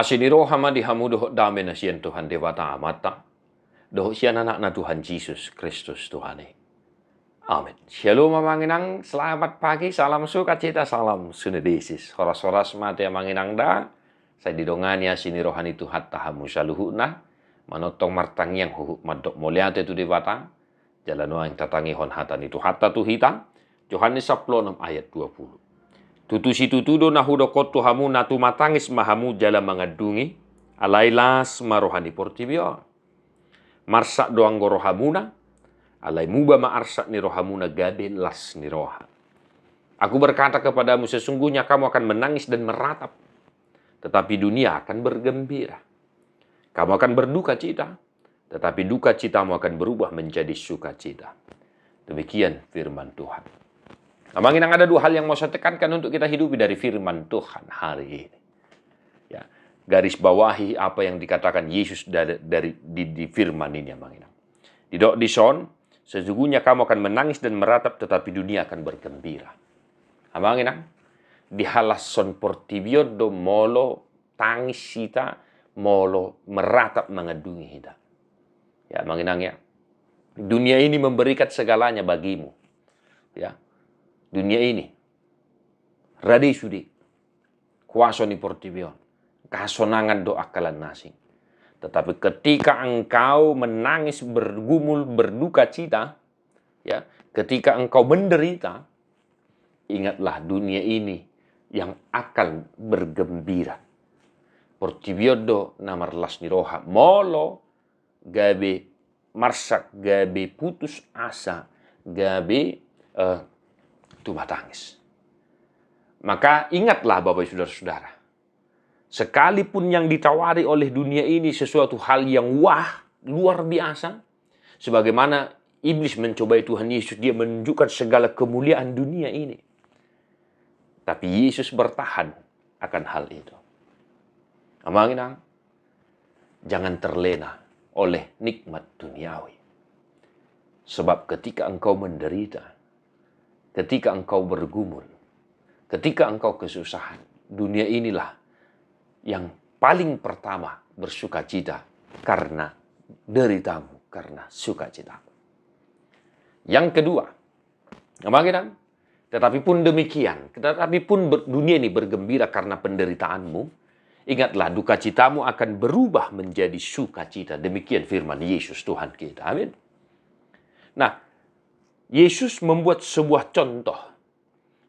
Asiniro hama di hamu doh dame na siyan Tuhan dewata amata. Doh siyan anak na Tuhan Yesus Kristus Tuhane. Amin. Shalom manginang, selamat pagi, salam sukacita, salam sunedesis. Horas-horas mati manginang da. Saya didongani asini rohani tu hatta hamu saluhuna. Manotong martang yang huhu madok moliate tu dewata. Jalan yang tatangi hon hatan itu hatta tu hita. Yohanes 10 ayat 20. Tutusi tutudo nahudo kotu hamu natu matangis mahamu jala mangadungi. Alailas marohani portibio. Marsak doang gorohamuna. Alai muba maarsak ni rohamuna gade las ni roha. Aku berkata kepadamu sesungguhnya kamu akan menangis dan meratap. Tetapi dunia akan bergembira. Kamu akan berduka cita. Tetapi duka citamu akan berubah menjadi sukacita. Demikian firman Tuhan. Namun ada dua hal yang mau saya tekankan untuk kita hidupi dari firman Tuhan hari ini. Ya, garis bawahi apa yang dikatakan Yesus di firman ini. Di dok di son, sesungguhnya kamu akan menangis dan meratap, tetapi dunia akan bergembira. Namun di halas son portibiodo molo tangis kita, molo meratap mengadungi kita. Ya, manginang ya. Dunia ini memberikan segalanya bagimu. Ya. Dunia ini radai sudi kuaso ni portibion kasonangan do akalan nasing. Tetapi ketika engkau menangis, bergumul, berduka cita, ya, ketika engkau menderita, ingatlah dunia ini yang akan bergembira. Portibiodo namar las ni roha molo gabe marsak gabe putus asa gabe tuba tangis. Maka ingatlah Bapak Saudara-saudara, sekalipun yang ditawari oleh dunia ini sesuatu hal yang wah, luar biasa, sebagaimana iblis mencobai Tuhan Yesus, dia menunjukkan segala kemuliaan dunia ini. Tapi Yesus bertahan akan hal itu. Amanginang, jangan terlena oleh nikmat duniawi. Sebab ketika engkau menderita, ketika engkau bergumul, ketika engkau kesusahan, dunia inilah yang paling pertama bersukacita karena deritamu, karena sukacitamu. Yang kedua, tetapi pun demikian, tetapi pun dunia ini bergembira karena penderitaanmu, ingatlah duka citamu akan berubah menjadi sukacita. Demikian firman Yesus Tuhan kita. Amin. Nah, Yesus membuat sebuah contoh.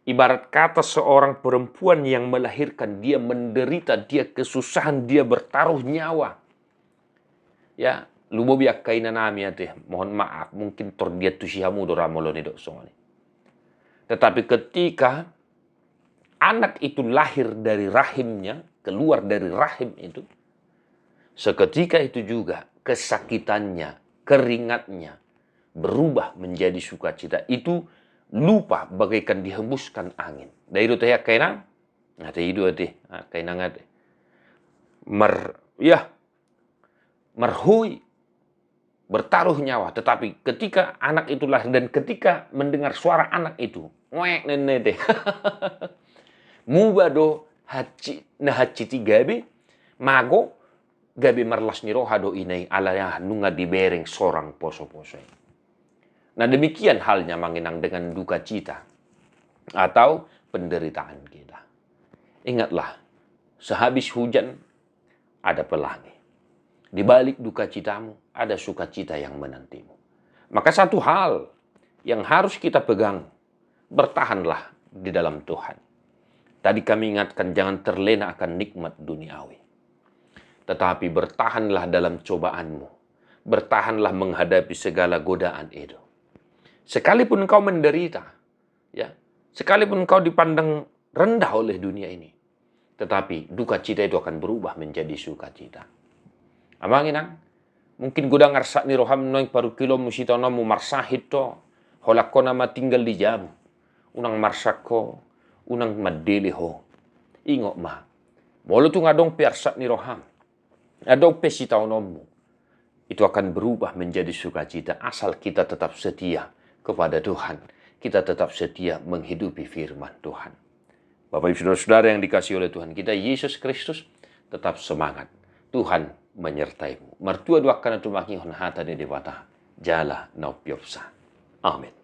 Ibarat kata seorang perempuan yang melahirkan, dia menderita, dia kesusahan, dia bertaruh nyawa. Ya, lubo biak kaina nami ate, mohon maaf, mungkin dia tusihamu doramolo ni doksoni. Tetapi ketika anak itu lahir dari rahimnya, keluar dari rahim itu, seketika itu juga kesakitannya, keringatnya berubah menjadi sukacita. Itu lupa bagaikan dihembuskan angin. Dari itu ya kaina ngate hidu ate, kaina ngate. Merhui bertaruh nyawa, tetapi ketika anak itu lahir dan ketika mendengar suara anak itu, ngek nene deh. Mubado haci tigabe mago gabe marlas ni roha do inay alaya nunga dibereng sorang poso-poso. Nah demikian halnya manginang dengan duka cita atau penderitaan kita. Ingatlah, sehabis hujan ada pelangi. Di balik duka citamu ada sukacita yang menantimu. Maka satu hal yang harus kita pegang, bertahanlah di dalam Tuhan. Tadi kami ingatkan jangan terlena akan nikmat duniawi. Tetapi bertahanlah dalam cobaanmu. Bertahanlah menghadapi segala godaan itu. Sekalipun engkau menderita, ya, sekalipun engkau dipandang rendah oleh dunia ini, tetapi duka cita itu akan berubah menjadi sukacita. Amanginang, mungkin gudang arsak ni roham noy paru kilo musita namu marsahit to, holakko nama tinggal di jam, unang marsakko, unang madili ho, ingok ma, molo tu ngadong piarsak ni roham, adong pesita onomu, itu akan berubah menjadi sukacita asal kita tetap setia kepada Tuhan. Kita tetap setia menghidupi firman Tuhan. Bapak Ibu Saudara-saudara yang dikasihi oleh Tuhan kita Yesus Kristus, tetap semangat. Tuhan menyertaimu. Mertua dua kana tumaki hon hata de dewata. Jala naupiopsa. Amin.